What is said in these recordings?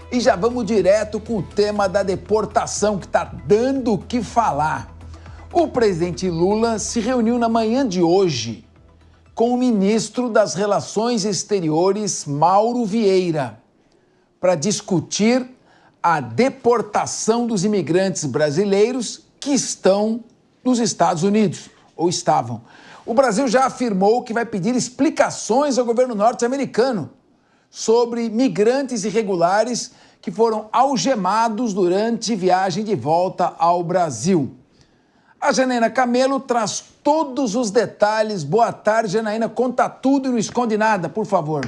E já vamos direto com o tema da deportação, que está dando o que falar. O presidente Lula se reuniu na manhã de hoje com o ministro das Relações Exteriores, Mauro Vieira, para discutir a deportação dos imigrantes brasileiros que estão nos Estados Unidos, ou estavam. O Brasil já afirmou que vai pedir explicações ao governo norte-americano sobre migrantes irregulares que foram algemados durante viagem de volta ao Brasil. A Janaína Camelo traz todos os detalhes. Boa tarde, Janaína. Conta tudo e não esconde nada, por favor.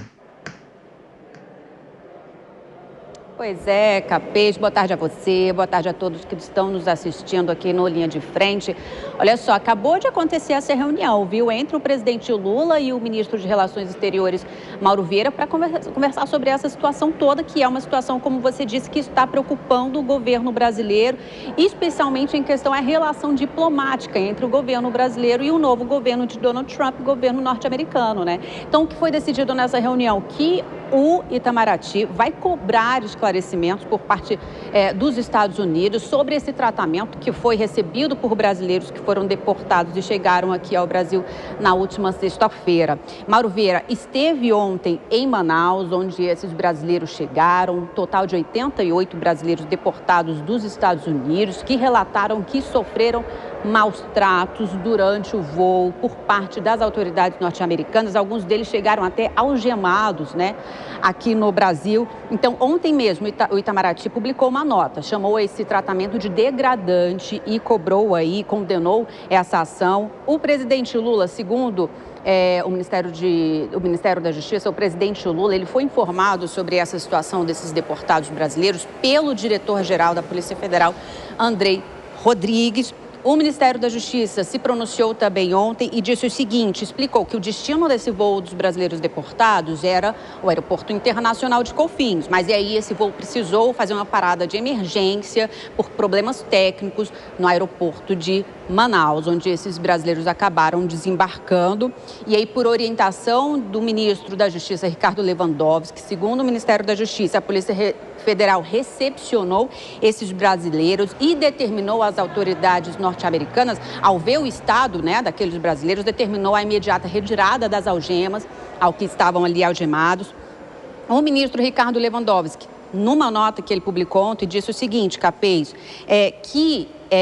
Pois é, Capês, boa tarde a você, boa tarde a todos que estão nos assistindo aqui no Linha de Frente. Olha só, acabou de acontecer essa reunião, viu, entre o presidente Lula e o ministro de Relações Exteriores, Mauro Vieira, para conversar sobre essa situação toda, que é uma situação, como você disse, que está preocupando o governo brasileiro, especialmente em questão à relação diplomática entre o governo brasileiro e o novo governo de Donald Trump, governo norte-americano, né? Então, o que foi decidido nessa reunião? Que o Itamaraty vai cobrar esclarecimentos por parte dos Estados Unidos sobre esse tratamento que foi recebido por brasileiros que foram deportados e chegaram aqui ao Brasil na última sexta-feira. Mauro Vieira esteve ontem em Manaus, onde esses brasileiros chegaram, um total de 88 brasileiros deportados dos Estados Unidos, que relataram que sofreram maus tratos durante o voo por parte das autoridades norte-americanas. Alguns deles chegaram até algemados, né, aqui no Brasil. Então, ontem mesmo, o Itamaraty publicou uma nota, chamou esse tratamento de degradante e condenou essa ação. O presidente Lula, segundo o Ministério da Justiça, o presidente Lula, ele foi informado sobre essa situação desses deportados brasileiros pelo diretor-geral da Polícia Federal, Andrei Rodrigues. O Ministério da Justiça se pronunciou também ontem e disse o seguinte, explicou que o destino desse voo dos brasileiros deportados era o Aeroporto Internacional de Confins, mas aí esse voo precisou fazer uma parada de emergência por problemas técnicos no aeroporto de Manaus, onde esses brasileiros acabaram desembarcando. E aí, por orientação do ministro da Justiça, Ricardo Lewandowski, segundo o Ministério da Justiça, a Polícia Federal recepcionou esses brasileiros e determinou às autoridades norte-americanas, ao ver o estado, né, daqueles brasileiros, determinou a imediata retirada das algemas ao que estavam ali algemados. O ministro Ricardo Lewandowski, numa nota que ele publicou ontem, disse o seguinte, Capês,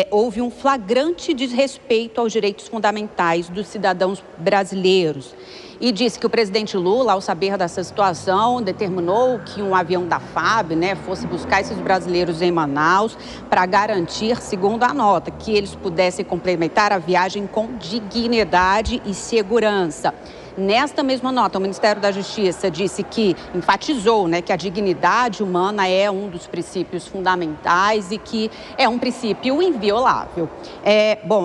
houve um flagrante desrespeito aos direitos fundamentais dos cidadãos brasileiros. E disse que o presidente Lula, ao saber dessa situação, determinou que um avião da FAB, né, fosse buscar esses brasileiros em Manaus para garantir, segundo a nota, que eles pudessem complementar a viagem com dignidade e segurança. Nesta mesma nota, o Ministério da Justiça disse que enfatizou, né, que a dignidade humana é um dos princípios fundamentais e que é um princípio inviolável.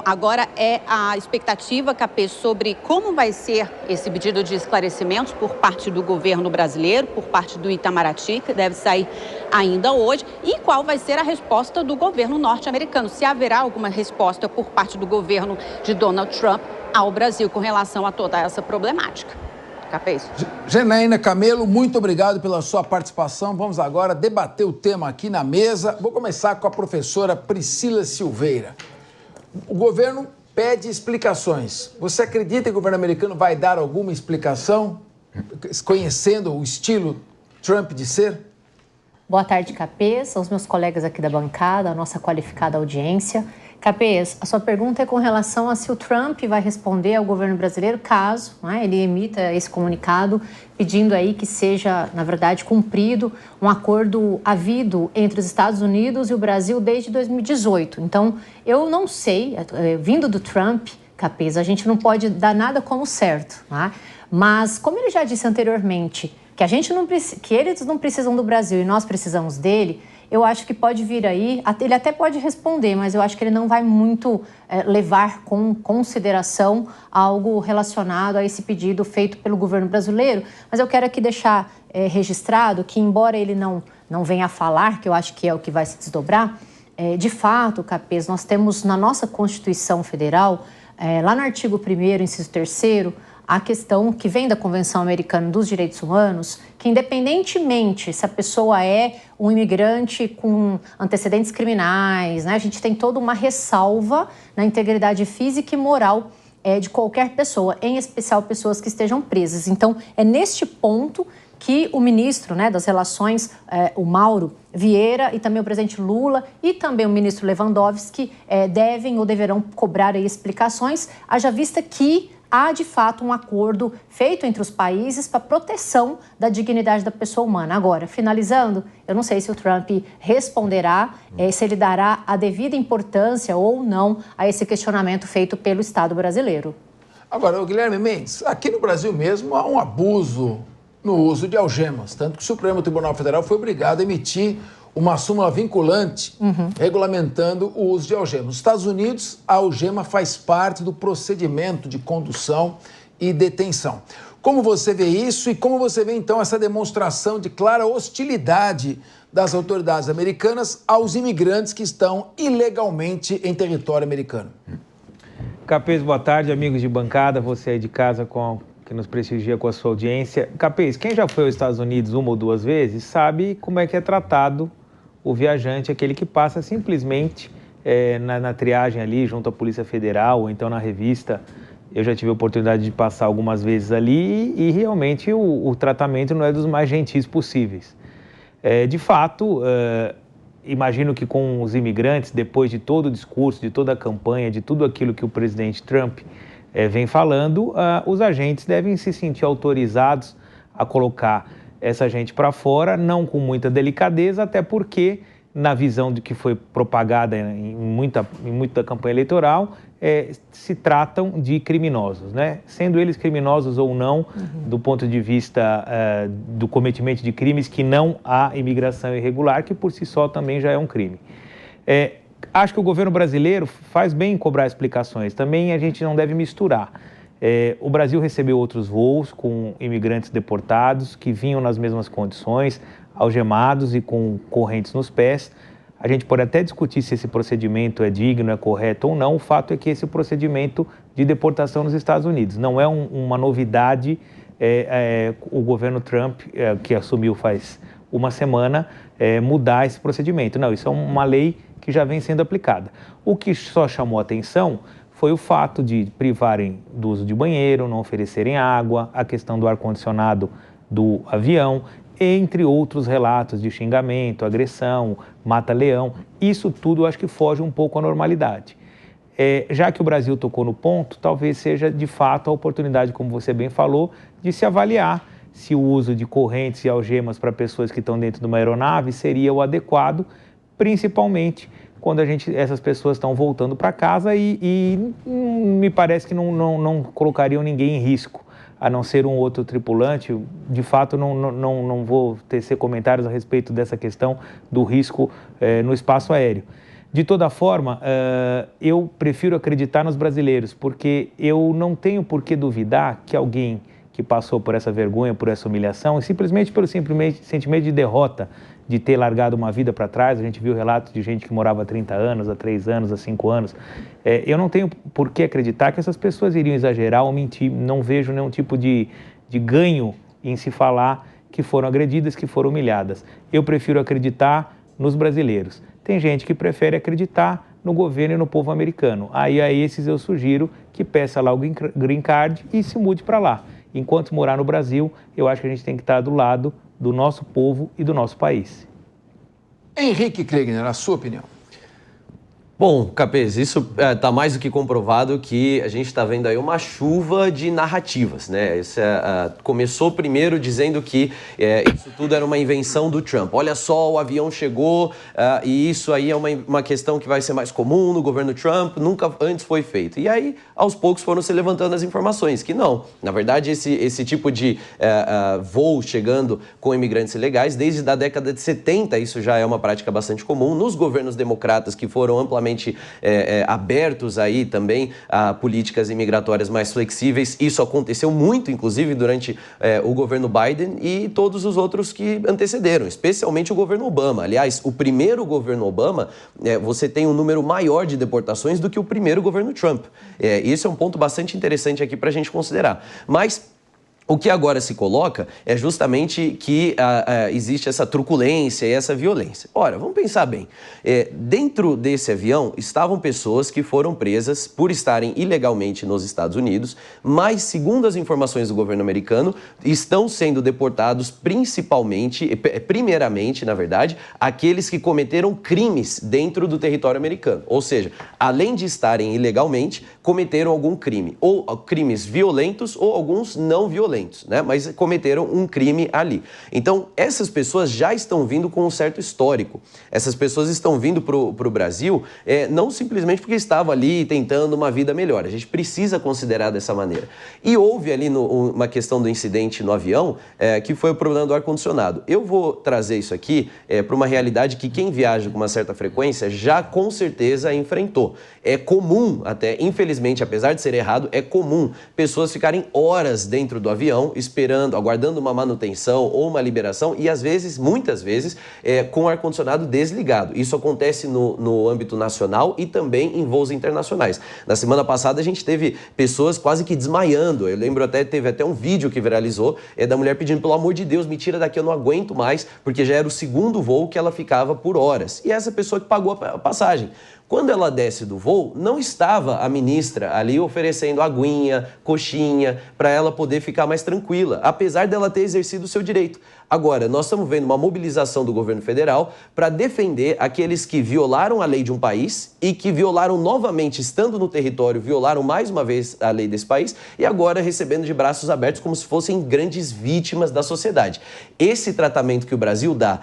Agora é a expectativa, Capê, sobre como vai ser esse pedido de esclarecimentos por parte do governo brasileiro, por parte do Itamaraty, que deve sair ainda hoje, e qual vai ser a resposta do governo norte-americano, se haverá alguma resposta por parte do governo de Donald Trump ao Brasil com relação a toda essa problemática. Capês. Janaína Camelo, muito obrigado pela sua participação. Vamos agora debater o tema aqui na mesa. Vou começar com a professora Priscila Silveira. O governo pede explicações. Você acredita que o governo americano vai dar alguma explicação, conhecendo o estilo Trump de ser? Boa tarde, Capês, aos meus colegas aqui da bancada, a nossa qualificada audiência. Capês, a sua pergunta é com relação a se o Trump vai responder ao governo brasileiro caso, né, ele emita esse comunicado pedindo aí que seja, na verdade, cumprido um acordo havido entre os Estados Unidos e o Brasil desde 2018. Então, eu não sei, vindo do Trump, Capês, a gente não pode dar nada como certo, né? Mas, como ele já disse anteriormente, que eles não precisam do Brasil e nós precisamos dele, eu acho que pode vir aí, ele até pode responder, mas eu acho que ele não vai muito levar com consideração algo relacionado a esse pedido feito pelo governo brasileiro. Mas eu quero aqui deixar registrado que, embora ele não venha a falar, que eu acho que é o que vai se desdobrar, de fato, Capês, nós temos na nossa Constituição Federal, lá no artigo 1º, inciso 3º, a questão que vem da Convenção Americana dos Direitos Humanos, que independentemente se a pessoa é um imigrante com antecedentes criminais, né, a gente tem toda uma ressalva na integridade física e moral de qualquer pessoa, em especial pessoas que estejam presas. Então, é neste ponto que o ministro, né, das Relações, o Mauro Vieira, e também o presidente Lula e também o ministro Lewandowski devem ou deverão cobrar aí explicações, haja vista que há, de fato, um acordo feito entre os países para proteção da dignidade da pessoa humana. Agora, finalizando, eu não sei se o Trump responderá, se ele dará a devida importância ou não a esse questionamento feito pelo Estado brasileiro. Agora, Guilherme Mendes, aqui no Brasil mesmo há um abuso no uso de algemas, tanto que o Supremo Tribunal Federal foi obrigado a emitir uma súmula vinculante regulamentando o uso de algemas. Nos Estados Unidos, a algema faz parte do procedimento de condução e detenção. Como você vê isso e como você vê, então, essa demonstração de clara hostilidade das autoridades americanas aos imigrantes que estão ilegalmente em território americano? Capês, boa tarde, amigos de bancada, você aí de casa que nos prestigia com a sua audiência. Capês, quem já foi aos Estados Unidos uma ou duas vezes sabe como é que é tratado o viajante, aquele que passa simplesmente na triagem ali junto à Polícia Federal ou então na revista. Eu já tive a oportunidade de passar algumas vezes ali e realmente o tratamento não é dos mais gentis possíveis. De fato, imagino que com os imigrantes, depois de todo o discurso, de toda a campanha, de tudo aquilo que o presidente Trump vem falando, os agentes devem se sentir autorizados a colocar essa gente para fora, não com muita delicadeza, até porque, na visão de que foi propagada em muita campanha eleitoral, se tratam de criminosos, né? Sendo eles criminosos ou não, do ponto de vista do cometimento de crimes que não há imigração irregular, que por si só também já é um crime. Acho que o governo brasileiro faz bem em cobrar explicações. Também a gente não deve misturar. O Brasil recebeu outros voos com imigrantes deportados que vinham nas mesmas condições, algemados e com correntes nos pés. A gente pode até discutir se esse procedimento é digno, é correto ou não. O fato é que esse procedimento de deportação nos Estados Unidos não é uma novidade. O governo Trump, que assumiu faz uma semana, mudar esse procedimento. Não, isso é uma lei que já vem sendo aplicada. O que só chamou a atenção foi o fato de privarem do uso de banheiro, não oferecerem água, a questão do ar-condicionado do avião, entre outros relatos de xingamento, agressão, mata-leão. Isso tudo eu acho que foge um pouco à normalidade. Já que o Brasil tocou no ponto, talvez seja de fato a oportunidade, como você bem falou, de se avaliar se o uso de correntes e algemas para pessoas que estão dentro de uma aeronave seria o adequado, principalmente quando essas pessoas estão voltando para casa e me parece que não colocariam ninguém em risco, a não ser um outro tripulante. De fato, não vou tecer comentários a respeito dessa questão do risco no espaço aéreo. De toda forma, eu prefiro acreditar nos brasileiros, porque eu não tenho por que duvidar que alguém que passou por essa vergonha, por essa humilhação, e simplesmente pelo sentimento de derrota, de ter largado uma vida para trás. A gente viu relatos de gente que morava há 30 anos, há 3 anos, há 5 anos. Eu não tenho por que acreditar que essas pessoas iriam exagerar ou mentir. Não vejo nenhum tipo de ganho em se falar que foram agredidas, que foram humilhadas. Eu prefiro acreditar nos brasileiros. Tem gente que prefere acreditar no governo e no povo americano. Aí a esses eu sugiro que peça lá o green card e se mude para lá. Enquanto morar no Brasil, eu acho que a gente tem que estar do lado do nosso povo e do nosso país. Henrique Kriegner, a sua opinião? Bom, Capês, isso está mais do que comprovado que a gente está vendo aí uma chuva de narrativas, né? Isso começou primeiro dizendo que isso tudo era uma invenção do Trump. Olha só, o avião chegou e isso aí é uma questão que vai ser mais comum no governo Trump, nunca antes foi feito. E aí, aos poucos, foram se levantando as informações que não. Na verdade, esse tipo de voo chegando com imigrantes ilegais, desde a década de 70, isso já é uma prática bastante comum nos governos democratas que foram amplamente extremamente abertos aí também a políticas imigratórias mais flexíveis. Isso aconteceu muito, inclusive, durante o governo Biden e todos os outros que antecederam, especialmente o governo Obama. Aliás, o primeiro governo Obama, você tem um número maior de deportações do que o primeiro governo Trump. Isso é um ponto bastante interessante aqui para a gente considerar. Mas o que agora se coloca é justamente que existe essa truculência e essa violência. Ora, vamos pensar bem. Dentro desse avião estavam pessoas que foram presas por estarem ilegalmente nos Estados Unidos, mas, segundo as informações do governo americano, estão sendo deportados primeiramente, na verdade, aqueles que cometeram crimes dentro do território americano. Ou seja, além de estarem ilegalmente, cometeram algum crime. Ou crimes violentos ou alguns não violentos. Né? Mas cometeram um crime ali. Então, essas pessoas já estão vindo com um certo histórico. Essas pessoas estão vindo para o Brasil não simplesmente porque estavam ali tentando uma vida melhor. A gente precisa considerar dessa maneira. E houve ali uma questão do incidente no avião, que foi o problema do ar-condicionado. Eu vou trazer isso aqui para uma realidade que quem viaja com uma certa frequência já com certeza enfrentou. É comum, até infelizmente, apesar de ser errado, é comum pessoas ficarem horas dentro do avião esperando, aguardando uma manutenção ou uma liberação e, às vezes, muitas vezes, com o ar-condicionado desligado. Isso acontece no âmbito nacional e também em voos internacionais. Na semana passada, a gente teve pessoas quase que desmaiando. Eu lembro teve até um vídeo que viralizou da mulher pedindo, pelo amor de Deus, me tira daqui, eu não aguento mais, porque já era o segundo voo que ela ficava por horas. E essa pessoa que pagou a passagem. Quando ela desce do voo, não estava a ministra ali oferecendo aguinha, coxinha, para ela poder ficar mais tranquila, apesar dela ter exercido o seu direito. Agora, nós estamos vendo uma mobilização do governo federal para defender aqueles que violaram a lei de um país e que violaram novamente, estando no território, violaram mais uma vez a lei desse país e agora recebendo de braços abertos como se fossem grandes vítimas da sociedade. Esse tratamento que o Brasil dá,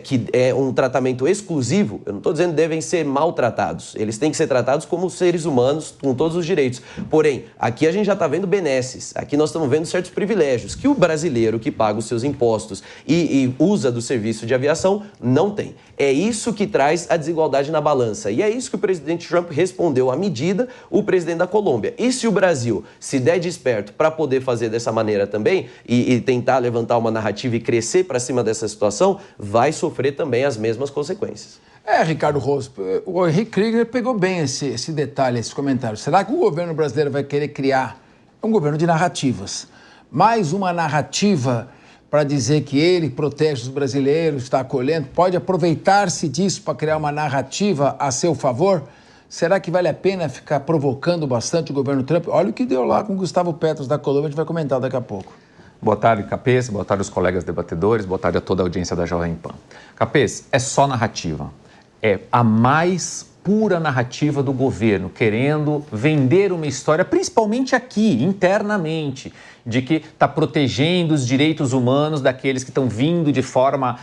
que é um tratamento exclusivo, eu não estou dizendo que devem ser maltratados, eles têm que ser tratados como seres humanos, com todos os direitos. Porém, aqui a gente já está vendo benesses, aqui nós estamos vendo certos privilégios que o brasileiro que paga os seus impostos e usa do serviço de aviação não tem. É isso que traz a desigualdade na balança. E é isso que o presidente Trump respondeu à medida, o presidente da Colômbia. E se o Brasil se der de esperto para poder fazer dessa maneira também e tentar levantar uma narrativa e crescer para cima dessa situação, vai sofrer também as mesmas consequências. Ricardo Rosso, o Henrique Krieger pegou bem esse detalhe, esse comentário. Será que o governo brasileiro vai querer criar um governo de narrativas? Mais uma narrativa para dizer que ele protege os brasileiros, está acolhendo, pode aproveitar-se disso para criar uma narrativa a seu favor? Será que vale a pena ficar provocando bastante o governo Trump? Olha o que deu lá com o Gustavo Petros da Colômbia, a gente vai comentar daqui a pouco. Boa tarde, Capês, boa tarde aos colegas debatedores, boa tarde a toda a audiência da Jovem Pan. Capês, é só narrativa, é a mais pura narrativa do governo, querendo vender uma história, principalmente aqui, internamente, de que está protegendo os direitos humanos daqueles que estão vindo de forma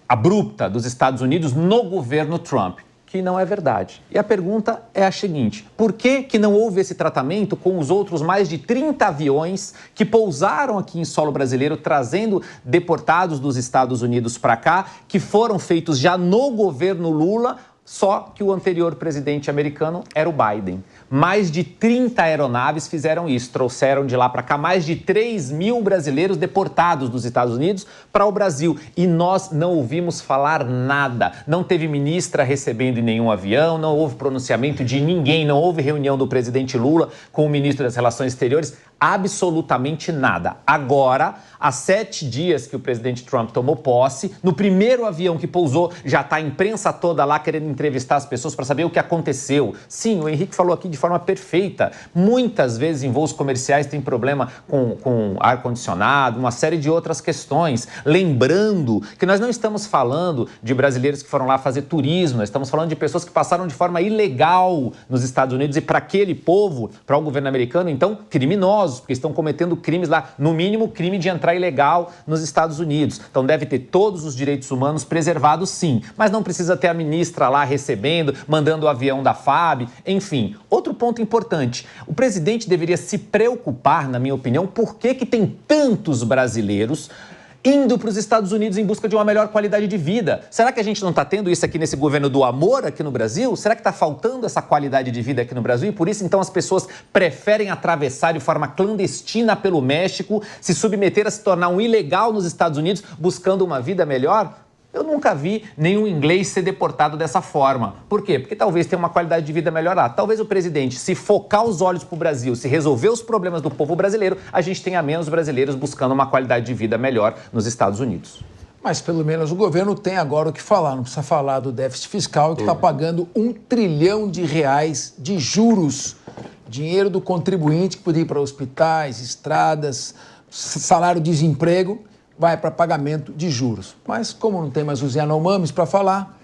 abrupta dos Estados Unidos no governo Trump, que não é verdade. E a pergunta é a seguinte: por que não houve esse tratamento com os outros mais de 30 aviões que pousaram aqui em solo brasileiro, trazendo deportados dos Estados Unidos para cá, que foram feitos já no governo Lula, só que o anterior presidente americano era o Biden. Mais de 30 aeronaves fizeram isso, trouxeram de lá para cá mais de 3 mil brasileiros deportados dos Estados Unidos para o Brasil. E nós não ouvimos falar nada. Não teve ministra recebendo em nenhum avião, não houve pronunciamento de ninguém, não houve reunião do presidente Lula com o ministro das Relações Exteriores, absolutamente nada. Agora, há 7 dias que o presidente Trump tomou posse, no primeiro avião que pousou, já está a imprensa toda lá querendo entrevistar as pessoas para saber o que aconteceu. Sim, o Henrique falou aqui de forma perfeita. Muitas vezes em voos comerciais tem problema com ar-condicionado, uma série de outras questões. Lembrando que nós não estamos falando de brasileiros que foram lá fazer turismo, nós estamos falando de pessoas que passaram de forma ilegal nos Estados Unidos e para aquele povo, para o governo americano, então, criminosos, porque estão cometendo crimes lá, no mínimo crime de entrar ilegal nos Estados Unidos. Então deve ter todos os direitos humanos preservados, sim, mas não precisa ter a ministra lá recebendo, mandando o avião da FAB, enfim. Outro ponto importante, o presidente deveria se preocupar, na minha opinião, por que tem tantos brasileiros indo para os Estados Unidos em busca de uma melhor qualidade de vida. Será que a gente não está tendo isso aqui nesse governo do amor aqui no Brasil? Será que está faltando essa qualidade de vida aqui no Brasil? E por isso, então, as pessoas preferem atravessar de forma clandestina pelo México, se submeter a se tornar um ilegal nos Estados Unidos, buscando uma vida melhor? Eu nunca vi nenhum inglês ser deportado dessa forma. Por quê? Porque talvez tenha uma qualidade de vida melhor lá. Talvez o presidente, se focar os olhos para o Brasil, se resolver os problemas do povo brasileiro, a gente tenha menos brasileiros buscando uma qualidade de vida melhor nos Estados Unidos. Mas pelo menos o governo tem agora o que falar. Não precisa falar do déficit fiscal que está pagando R$1 trilhão de juros. Dinheiro do contribuinte que podia ir para hospitais, estradas, salário-desemprego, vai para pagamento de juros. Mas como não tem mais os Yanomamis para falar,